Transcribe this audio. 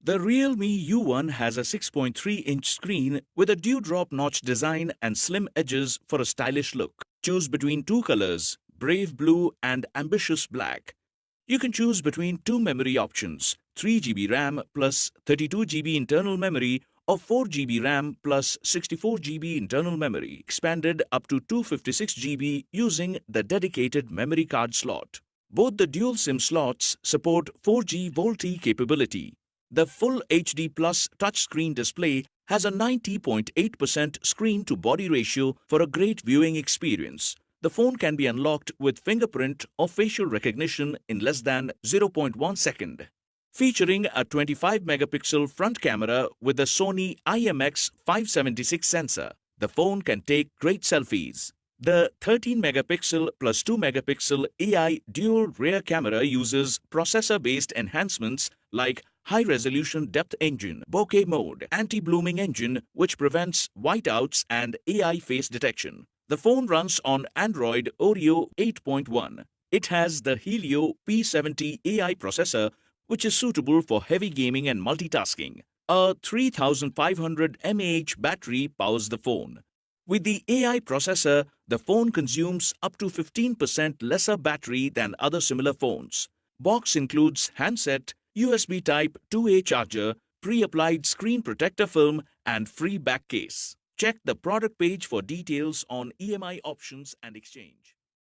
The Realme U1 has a 6.3-inch screen with a dewdrop notch design and slim edges for a stylish look. Choose between two colors, brave blue and ambitious black. You can choose between two memory options, 3GB RAM plus 32GB internal memory or 4GB RAM plus 64GB internal memory, expanded up to 256GB using the dedicated memory card slot. Both the dual SIM slots support 4G VoLTE capability. The full HD Plus touchscreen display has a 90.8% screen-to-body ratio for a great viewing experience. The phone can be unlocked with fingerprint or facial recognition in less than 0.1 second. Featuring a 25-megapixel front camera with the Sony IMX576 sensor, the phone can take great selfies. The 13-megapixel plus 2-megapixel AI dual rear camera uses processor-based enhancements like high-resolution depth engine, bokeh mode, anti-blooming engine which prevents whiteouts and AI face detection. The phone runs on Android Oreo 8.1. It has the Helio P70 AI processor which is suitable for heavy gaming and multitasking. A 3500 mAh battery powers the phone. With the AI processor, the phone consumes up to 15% lesser battery than other similar phones. Box includes handset, USB Type 2A charger, pre-applied screen protector film and free back case. Check the product page for details on EMI options and exchange.